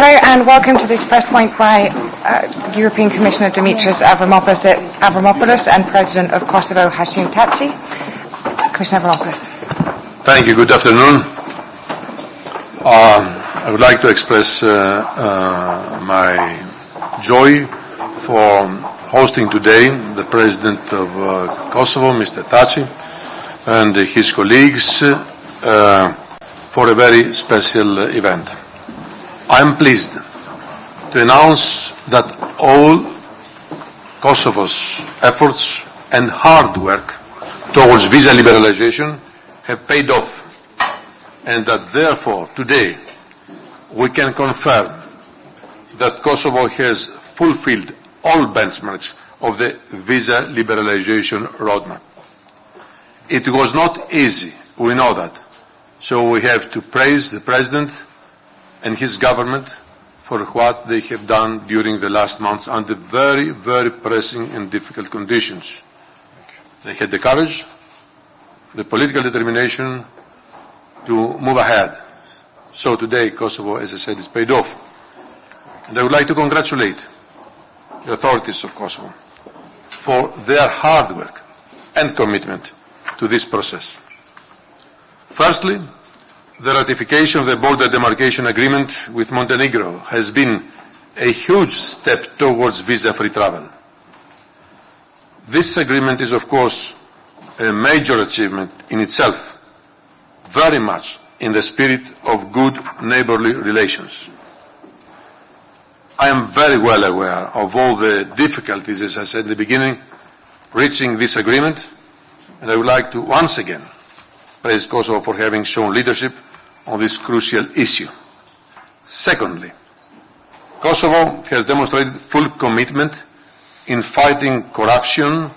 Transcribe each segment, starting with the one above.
Hello and welcome to this press point by European Commissioner Dimitris Avramopoulos and President of Kosovo, Hashim Thaçi. Commissioner Avramopoulos. Thank you. Good afternoon. I would like to express my joy for hosting today the President of Kosovo, Mr. Thaçi, and his colleagues for a very special event. I am pleased to announce that all Kosovo's efforts and hard work towards visa liberalization have paid off, and that therefore today we can confirm that Kosovo has fulfilled all benchmarks of the visa liberalization roadmap. It was not easy, we know that, so we have to praise the President and his government for what they have done during the last months under very, very pressing and difficult conditions. They had the courage, the political determination to move ahead. So today Kosovo, as I said, is paid off. And I would like to congratulate the authorities of Kosovo for their hard work and commitment to this process. Firstly, the ratification of the border demarcation agreement with Montenegro has been a huge step towards visa-free travel. This agreement is, of course, a major achievement in itself, very much in the spirit of good neighborly relations. I am very well aware of all the difficulties, as I said in the beginning, reaching this agreement, and I would like to once again praise Kosovo for having shown leadership on this crucial issue. Secondly, Kosovo has demonstrated full commitment in fighting corruption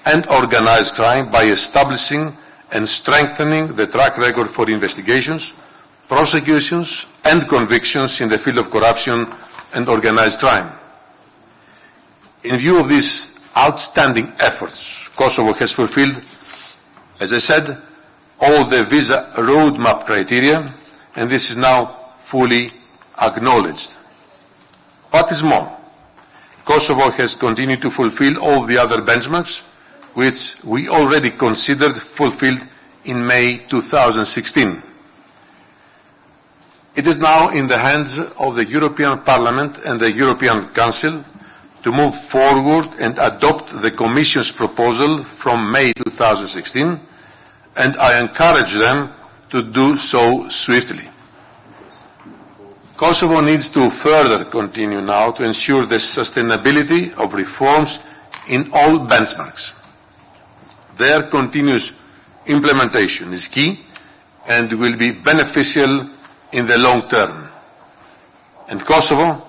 and organized crime by establishing and strengthening the track record for investigations, prosecutions and convictions in the field of corruption and organized crime. In view of these outstanding efforts, Kosovo has fulfilled, as I said, all the visa roadmap criteria, and this is now fully acknowledged. What is more, Kosovo has continued to fulfill all the other benchmarks which we already considered fulfilled in May 2016. It is now in the hands of the European Parliament and the European Council to move forward and adopt the Commission's proposal from May 2016, and I encourage them to do so swiftly. Kosovo needs to further continue now to ensure the sustainability of reforms in all benchmarks. Their continuous implementation is key and will be beneficial in the long term. And Kosovo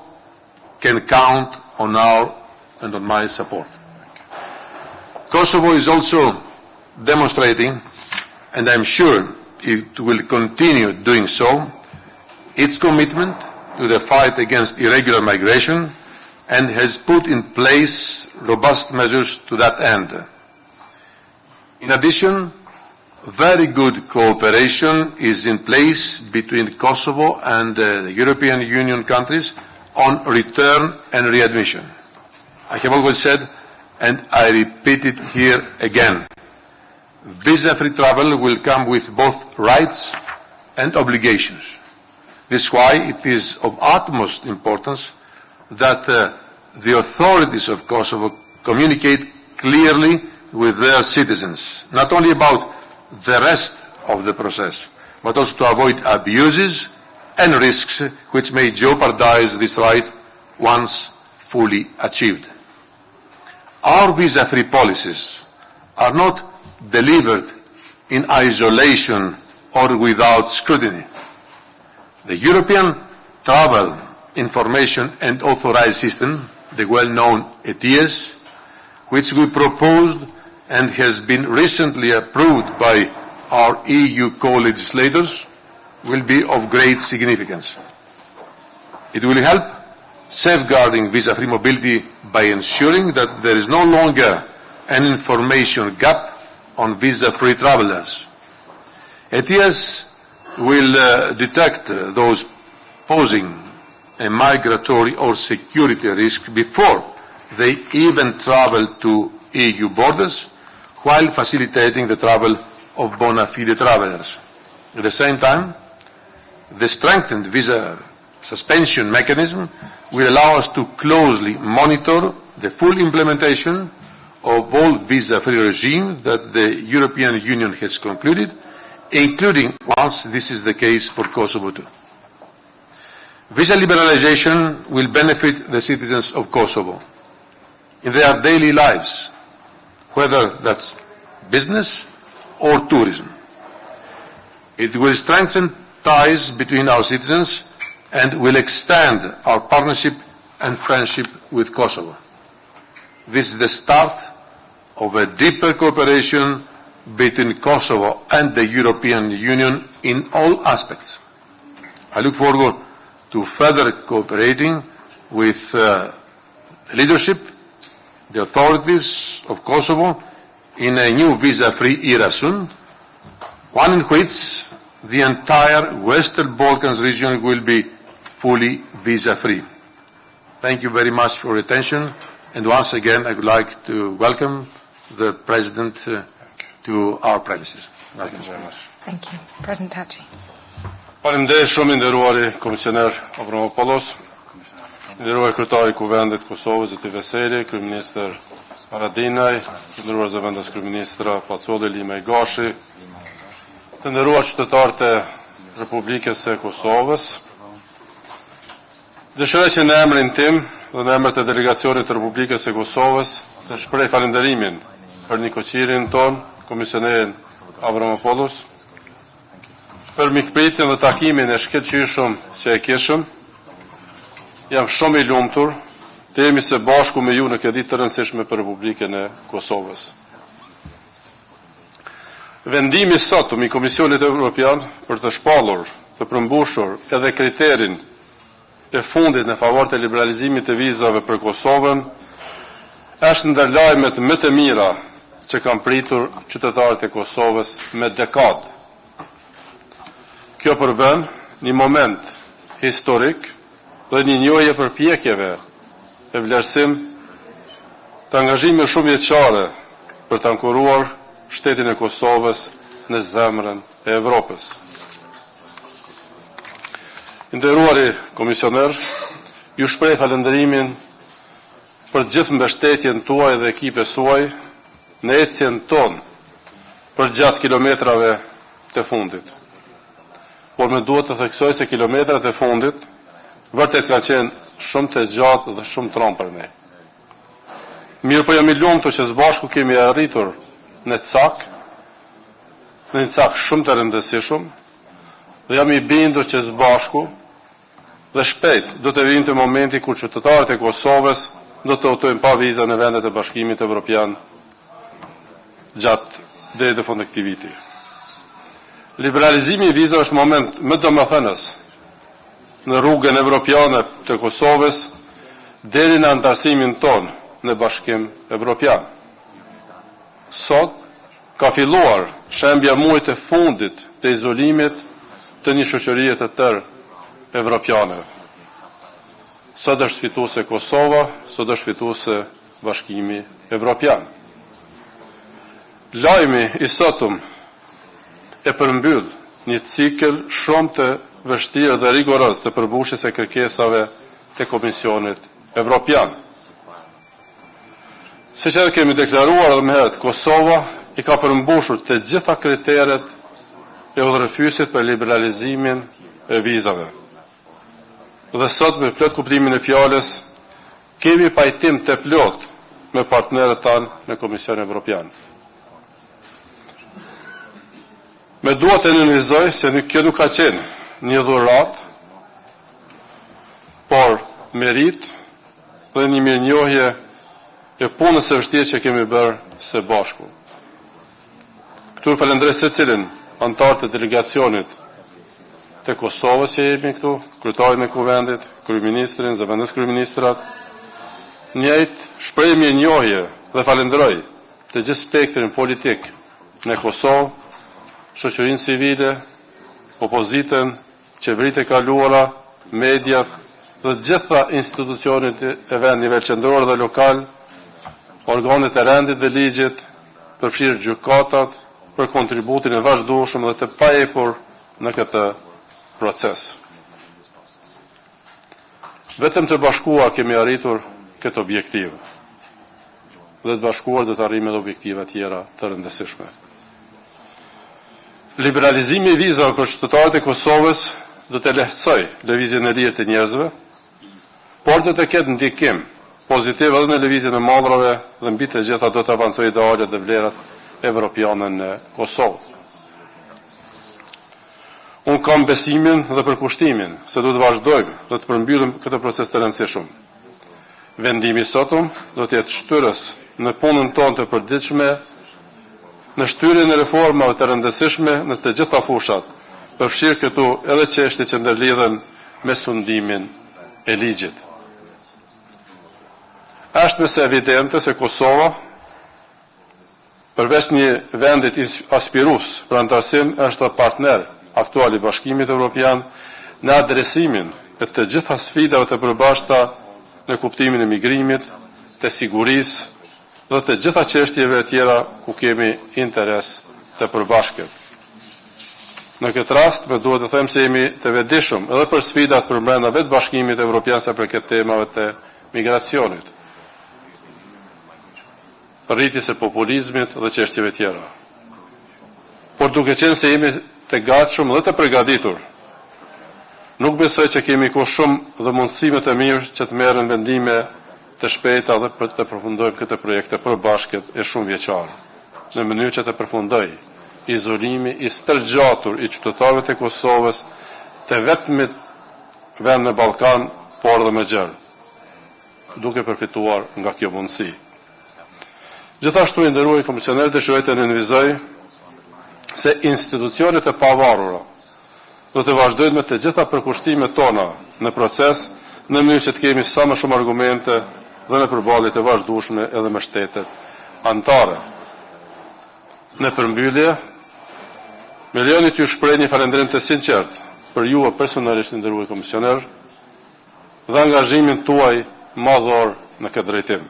can count on our and on my support. Kosovo is also demonstrating, and I'm sure it will continue doing so, its commitment to the fight against irregular migration and has put in place robust measures to that end. In addition, very good cooperation is in place between Kosovo and the European Union countries on return and readmission. I have always said, and I repeat it here again, visa-free travel will come with both rights and obligations. This is why it is of utmost importance that the authorities of Kosovo communicate clearly with their citizens, not only about the rest of the process, but also to avoid abuses and risks which may jeopardize this right once fully achieved. Our visa-free policies are not delivered in isolation or without scrutiny. The European Travel Information and Authorized System, the well-known ETIAS, which we proposed and has been recently approved by our EU co-legislators, will be of great significance. It will help safeguarding visa-free mobility by ensuring that there is no longer an information gap on visa-free travelers. ETIAS will detect those posing a migratory or security risk before they even travel to EU borders, while facilitating the travel of bona fide travelers. At the same time, the strengthened visa suspension mechanism will allow us to closely monitor the full implementation of all visa-free regimes that the European Union has concluded, including once this is the case for Kosovo too. Visa liberalization will benefit the citizens of Kosovo in their daily lives, whether that's business or tourism. It will strengthen ties between our citizens and will extend our partnership and friendship with Kosovo. This is the start of a deeper cooperation between Kosovo and the European Union in all aspects. I look forward to further cooperating with the leadership, the authorities of Kosovo in a new visa-free era soon, one in which the entire Western Balkans region will be fully visa-free. Thank you very much for your attention, and once again I would like to welcome the President to our premises. Thank you very much. Thank you. President Thaçi. Faleminderit shumë i nderuari komisioner Avramopoulos, nderuar kryetari i Kuvendit të Kosovës zoti Veseli, kryeministër Haradinaj, të nderuar zëvendës kryeministra Pacolli Limaj Gashi, të nderuar qytetarët e Republikës së Kosovës. Dëshiroj që në emrin tim dhe në emër të delegacionit të Republikës së Kosovës të shpreh falënderimin për nikoqirin ton, komisionerin Avramopoulos, për mikpritjen dhe takimin e shkëlqyeshëm që e kishëm. Jam shumë i lumtur të jemi së bashku me ju në këtë ditë të rëndësishme për Republikën e Kosovës. Vendimi sotëm i Komisionit Evropian për të shpallur, të përmbushur edhe kriterin e fundit në favor të liberalizimit të vizave për Kosovën është ndër lajmet më të mira që kanë pritur qytetarët e Kosovës me dekadë. Kjo përbën një moment historik dhe një njohje përpjekjeve e vlerësim të angazhimit shumë vjeçare për të ankoruar shtetin e Kosovës në zemrën e Evropës. Nderuari komisioner, ju shpreh falënderimin për gjithë mbështetjen tuaj dhe ekipes suaj në ecjen tonë për gjatë kilometrave të fundit. Por me duhet të theksoj se kilometrat e fundit vërtet kanë qenë shumë të gjatë dhe shumë tronë për ne. Mirë po jam i lumtur që së bashku kemi arritur në një cak shumë të rëndësishëm, dhe jam i bindur që së bashku dhe shpejt do të vinë të momenti kur qytetarët e Kosovës do të udhtojnë pa viza në vendet e Bashkimit Evropian gjatë deri në fund të këtij viti. Liberalizimi i vizave është moment më domethënës në rrugën evropiane të Kosovës deri në antarësimin ton në Bashkim Evropian. Sot ka filluar shembja muajit të fundit të izolimit të një shoqërie të tërë evropiane. Sot është fituese Kosova, sot është fituese Bashkimi Evropian. Lajmi i sotëm e përmbyll një cikël shumë të vështirë dhe rigoroz të përmbushjes së kërkesave të Komisionit Evropian. Siç edhe kemi deklaruar edhe më herët, Kosova i ka përmbushur të gjitha kriteret e udhërrëfysit për liberalizimin e vizave. Dhe sot me plot kuptimin e fjalës kemi pajtim të plot me partnerët tanë në Komisionin Evropian. Me duhet të nënvizoj se kjo nuk ka qenë një dhurat, por merit dhe një mirënjohje e punës së vështirë që kemi bërë së bashku. Këtu falënderoj secilin antar të delegacionit të Kosovës që jemi këtu, kryetarin e Kuvendit, kryeministrin, zëvendës kryeministrat. Njëjtë shpreh mirënjohje dhe falenderoj të gjithë spektrin politik në Kosovë, shoqërinë civile, opozitën, qeveritë e kaluara, mediat dhe gjitha institucionet e vend nivel qendror dhe lokal, organet e rendit dhe ligjit, përfshirë gjykatat, për kontributin e vazhdueshëm dhe të paepur në këtë proces. Vetëm të bashkuar kemi arritur këtë objektiv, dhe të bashkuar do të arrijmë edhe objektive tjera të rëndësishme. Liberalizimi i vizave për qytetarët e Kosovës do të lehtësoj lëvizjen e lirë të njerëzve, por do të ketë ndikim pozitiv edhe në lëvizjen e madrave dhe mbi të gjitha do të avancojë idealet dhe vlerat evropiane në Kosovë. Unë kam besimin dhe përkushtimin se do të vazhdojmë dhe të përmbyllim këtë proces të rëndësishëm. Vendimi sotëm do të jetë shtyrës në punën tonë të përditshme, në shtyrjen e reformave të rëndësishme në të gjitha fushat, përfshirë këtu edhe çështjet që ndërlidhen me sundimin e ligjit. Është mëse evidente se Kosova, përveç një vendit aspirues për antarësim, është partner aktual i Bashkimit Evropian në adresimin e të gjitha sfidave të përbashkëta në kuptimin e migrimit, të sigurisë dhe të gjitha çështjeve tjera ku kemi interes të përbashkët. Në këtë rast, me duhet të them se jemi të vetëdijshëm edhe për sfidat përbrenda vetë Bashkimit Evropian sa për këtë temave të migracionit, rritjes e populizmit dhe çështjeve tjera. Por duke qenë se jemi të gatshëm dhe të përgatitur, nuk besoj që kemi kohë shumë dhe mundësime të mirë që të merren vendime të shpejta dhe për të përfundojmë këtë projekte përbashkët e shumë vjeçare, në mënyrë që të përfundoj izolimi i stërgjatur i qytetarëve të Kosovës të vetmit vend në Ballkan, por dhe më gjerë, duke përfituar nga kjo mundësi. Gjithashtu i nderuar komisioner, dëshiroj të nënvizoj se institucionet e pavarura do të vazhdojnë me të gjitha përkushtimet tona në proces, në mënyrë që të kemi sa më shumë argumente dhe në përballje të vazhdueshme edhe me shtetet anëtare. Në përmbyllje, me lejoni t'ju shpreh një falënderim të sinqert për ju personalisht, nderuar komisioner, dhe angazhimin tuaj madhor në këtë drejtim.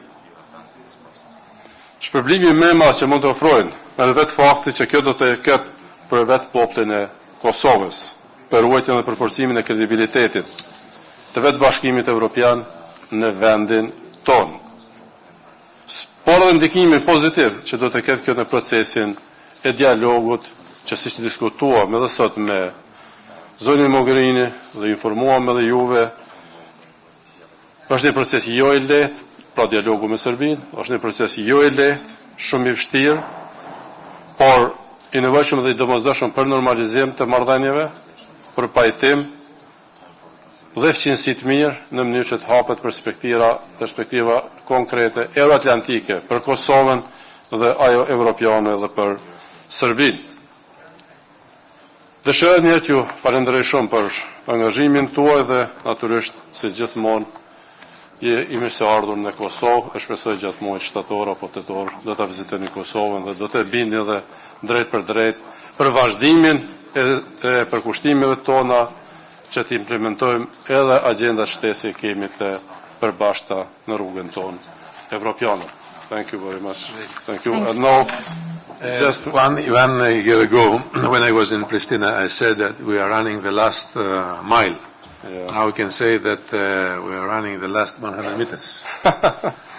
Shpërblimi më i madh që mund të ofrojnë në vetë fakti që kjo do të ketë për vetë popullin e Kosovës, për ruajtjen dhe përforcimin e kredibilitetit të vetë Bashkimit Evropian në vendin tonë. Por edhe ndikimin pozitiv që do të ketë kjo në procesin e dialogut që siç diskutuam edhe sot me zonin Mogherini dhe informuam edhe juve, është një proces jo i lehtë, pra dialogu me Serbinë, është një proces jo i lehtë, shumë i vështirë, por i nevojshëm dhe i domosdoshëm për normalizim të marrëdhënieve, për pajtim dhe fqinësi të mirë në mënyrë që të hapet perspektiva konkrete euroatlantike për Kosovën dhe ajo evropiane dhe për Serbinë. Dëshiroj një t'ju falenderoj shumë për angazhimin tuaj dhe natyrisht se gjithmonë i mirë se ardhur në Kosovë, e shpresoj gjatë muajit shtator apo tetor do ta vizitoni Kosovën dhe do të bini edhe drejt për drejt për vazhdimin e përkushtimeve tona që të implementojmë edhe agenda shtesë kemi të përbashkëta në rrugën tonë evropiane. Thank you very much. Thank you. And now, just one year ago, when I was in Pristina, I said that we are running the last mile. Yeah. Now we can say that we are running the last 100 meters.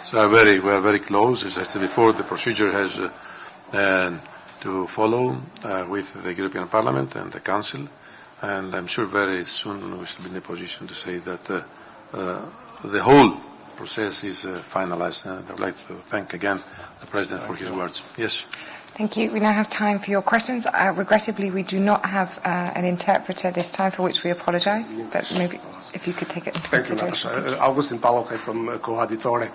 So we are very close. As I said before, the procedure has to follow with the European Parliament and the Council, and I'm sure very soon we will be in a position to say that the whole process is finalized. And I would like to thank again the President for his words. Yes. Thank you. We now have time for your questions. Regrettably, we do not have an interpreter this time, for which we apologize. But maybe if you could take it into consideration. Thank you, Augustin Palokaj from Coaditore.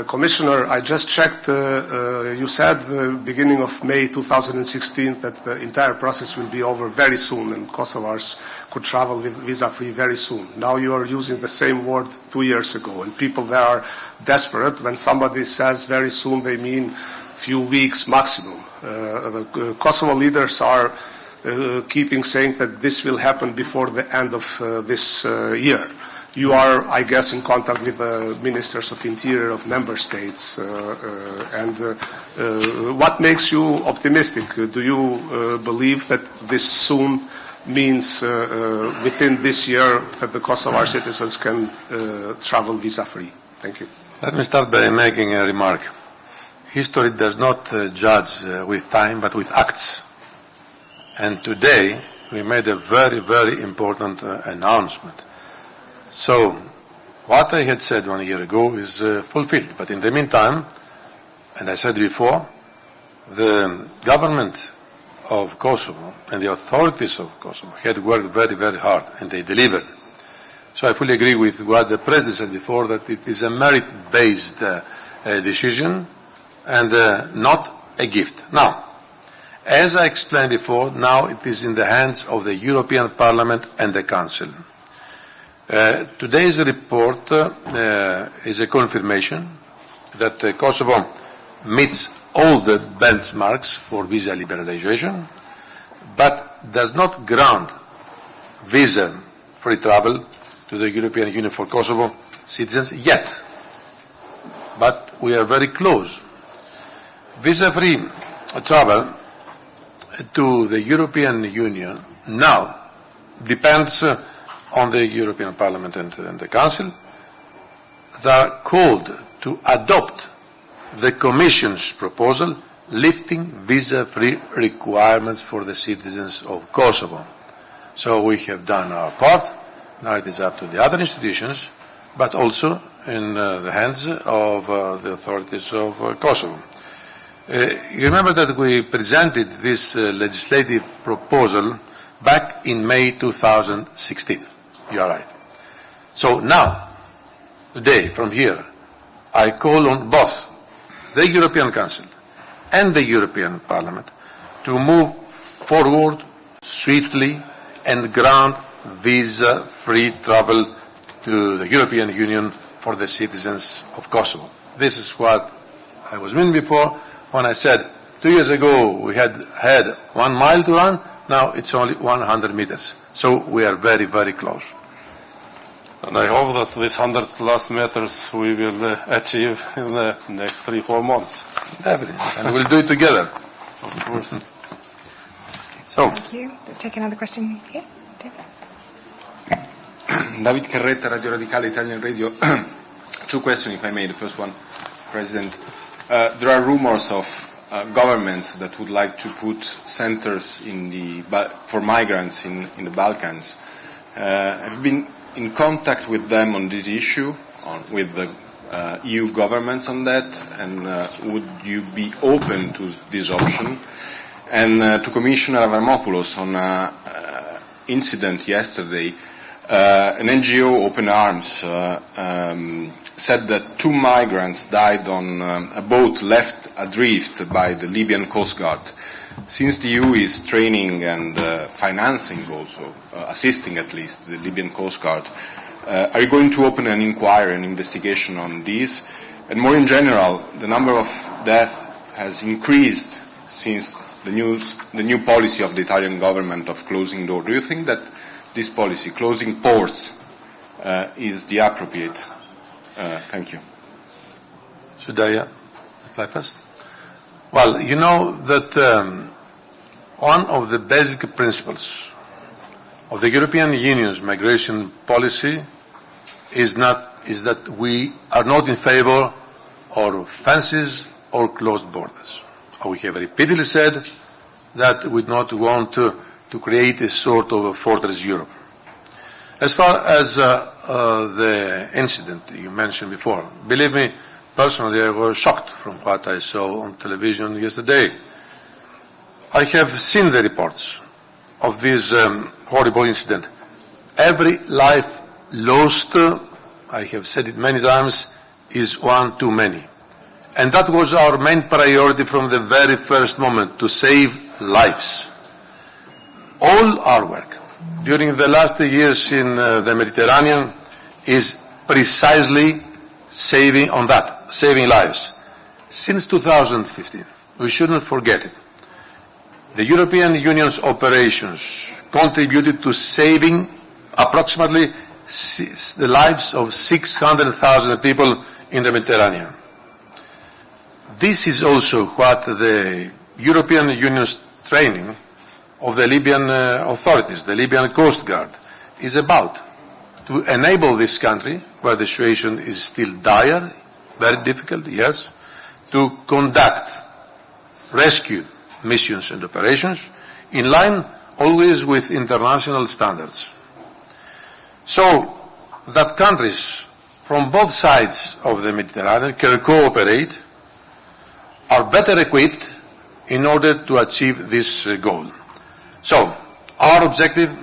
Commissioner, I just checked. You said the beginning of May 2016 that the entire process will be over very soon, and Kosovars could travel with visa-free very soon. Now you are using the same word 2 years ago, and people there are desperate. When somebody says very soon, they mean few weeks maximum. The Kosovo leaders are keeping saying that this will happen before the end of this year. You are, I guess, in contact with the ministers of interior of member states. What makes you optimistic? Do you believe that this soon means within this year that the Kosovar citizens can travel visa-free? Thank you. Let me start by making a remark. History does not judge with time, but with acts. And today, we made a very, very important announcement. So, what I had said 1 year ago is fulfilled. But in the meantime, and I said before, the government of Kosovo and the authorities of Kosovo had worked very, very hard, and they delivered. So I fully agree with what the President said before, that it is a merit-based decision and not a gift. Now, as I explained before, now it is in the hands of the European Parliament and the Council. Today's report is a confirmation that Kosovo meets all the benchmarks for visa liberalization, but does not grant visa-free travel to the European Union for Kosovo citizens yet. But we are very close. Visa-free travel to the European Union now depends on the European Parliament and the Council. They are called to adopt the Commission's proposal lifting visa-free requirements for the citizens of Kosovo. So we have done our part. Now it is up to the other institutions, but also in the hands of the authorities of Kosovo. You remember that we presented this legislative proposal back in May 2016. You are right. So now, today, from here, I call on both the European Council and the European Parliament to move forward swiftly and grant visa-free travel to the European Union for the citizens of Kosovo. This is what I was meaning before when I said 2 years ago we had 1 mile to run, now it's only 100 meters. So we are very, very close. And I hope that this 100 last meters we will achieve in the next 3-4 months. Definitely. And we'll do it together. Of course. So. Thank you. Take another question here. David. David Carretta, Radio Radicale, Italian Radio. 2 questions, if I may. The first one, President. There are rumors of governments that would like to put centers for migrants in the Balkans. Have you been in contact with them on this issue, with the EU governments on that, and would you be open to this option? And to Commissioner Avramopoulos on an incident yesterday, an NGO, Open Arms, said that 2 migrants died on a boat left adrift by the Libyan Coast Guard. Since the EU is training and financing also, assisting at least the Libyan Coast Guard, are you going to open an inquiry, an investigation on this? And more in general, the number of deaths has increased since the new policy of the Italian government of closing doors. Do you think that this policy, closing ports, is the appropriate? Thank you. Should I reply first? Well, you know that one of the basic principles of the European Union's migration policy is that we are not in favor of fences or closed borders. We have repeatedly said that we do not want to create a sort of a fortress Europe. As far as the incident you mentioned before, believe me, personally I was shocked from what I saw on television yesterday. I have seen the reports of this horrible incident. Every life lost, I have said it many times, is one too many. And that was our main priority from the very first moment, to save lives. All our work during the last years in the Mediterranean is precisely saving lives. Since 2015, we shouldn't forget it, the European Union's operations contributed to saving approximately the lives of 600,000 people in the Mediterranean. This is also what the European Union's training of the Libyan authorities, the Libyan Coast Guard, is about, to enable this country, where the situation is still dire, very difficult, yes, to conduct rescue missions and operations in line always with international standards. So that countries from both sides of the Mediterranean can cooperate, are better equipped in order to achieve this goal. So our objective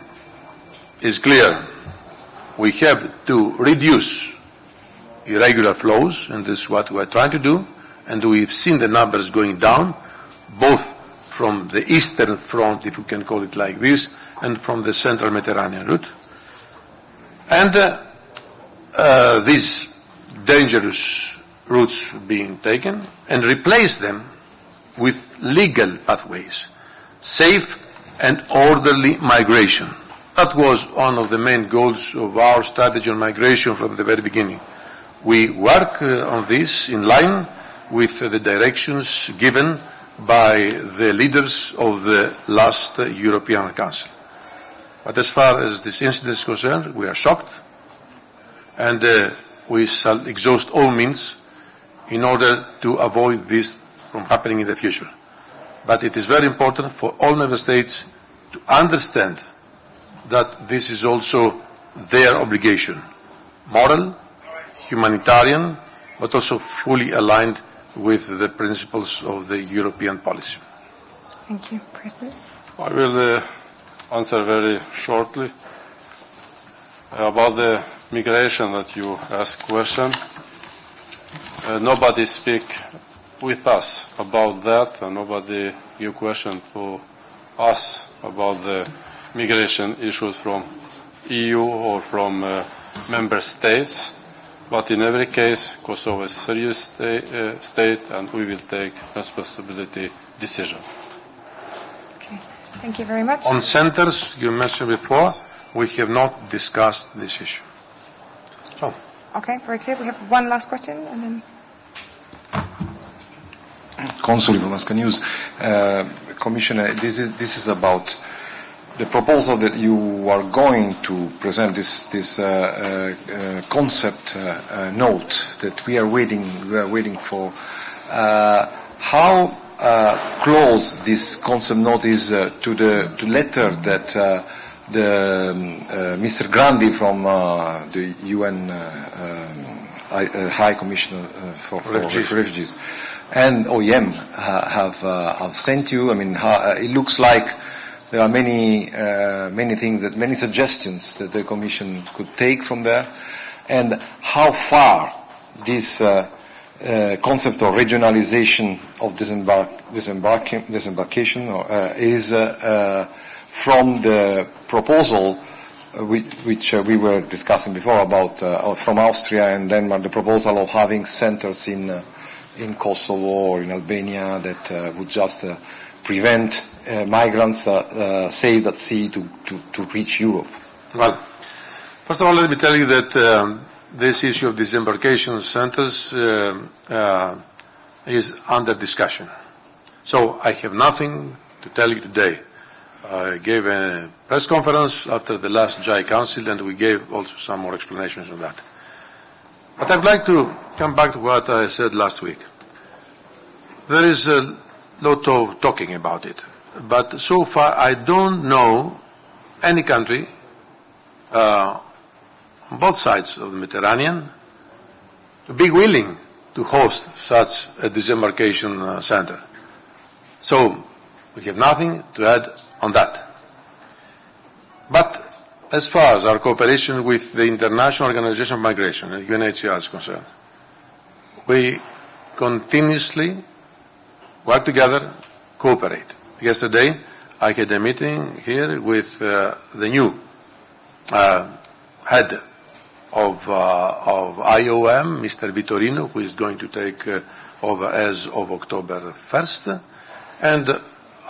is clear. We have to reduce irregular flows, and this is what we are trying to do, and we've seen the numbers going down, both from the eastern front, if we can call it like this, and from the central Mediterranean route. And these dangerous routes being taken and replace them with legal pathways, safe and orderly migration. That was one of the main goals of our strategy on migration from the very beginning. We work on this in line with the directions given by the leaders of the last European Council. But as far as this incident is concerned, we are shocked, and we shall exhaust all means in order to avoid this from happening in the future. But it is very important for all member states to understand that this is also their obligation, moral, humanitarian, but also fully aligned with the principles of the European policy. Thank you, President. I will answer very shortly about the migration that you asked question. Nobody speak with us about that, and nobody give question to us about the migration issues from EU or from member states. But in every case, Kosovo is a serious state, and we will take responsibility decision. Okay, thank you very much. On centers, you mentioned before, we have not discussed this issue. So. Okay, very clear. We have one last question, and then. Consul from Moscow News. Commissioner, this is about the proposal that you are going to present, this concept note that we are waiting for. How close this concept note is to the letter that Mr. Grandi from the UN High Commissioner for Refugees and OEM have sent you? I mean, it looks like there are many things, many suggestions that the Commission could take from there, and how far this concept of regionalization of disembarkation is from the proposal which we were discussing before about from Austria and Denmark, the proposal of having centers in Kosovo or in Albania that would just prevent migrants saved at sea to reach Europe. Well, first of all, let me tell you that this issue of disembarkation centers is under discussion. So I have nothing to tell you today. I gave a press conference after the last JAI Council, and we gave also some more explanations on that. But I'd like to come back to what I said last week. There is a lot of talking about it, but so far I don't know any country on both sides of the Mediterranean to be willing to host such a disembarkation center. So we have nothing to add on that. But as far as our cooperation with the International Organization of Migration, UNHCR, is concerned, we continuously work together, cooperate. Yesterday, I had a meeting here with the new head of IOM, Mr. Vitorino, who is going to take over as of October 1st, and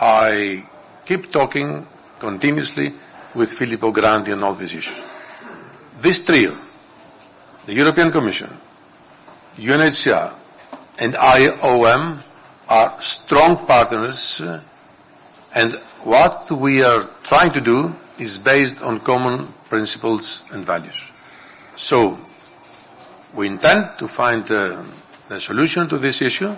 I keep talking continuously with Filippo Grandi on all these issues. This trio, the European Commission, UNHCR, and IOM, are strong partners, and what we are trying to do is based on common principles and values. So, we intend to find a solution to this issue,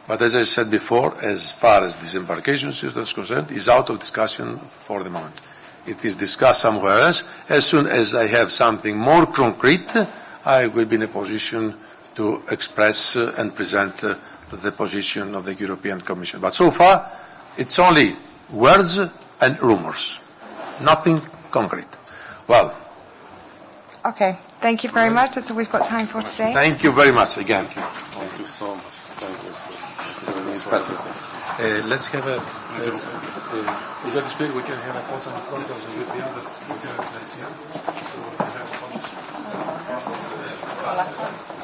but as I said before, as far as disembarkation system is concerned, is out of discussion for the moment. It is discussed somewhere else. As soon as I have something more concrete, I will be in a position to express and present the position of the European Commission. But so far, it's only words and rumors, nothing concrete. Well. Okay, thank you very much. That's all we've got time for today. Thank you very much again. Thank you so much. Thank you. Let's have a. We got to speak. We can have a photo in front of the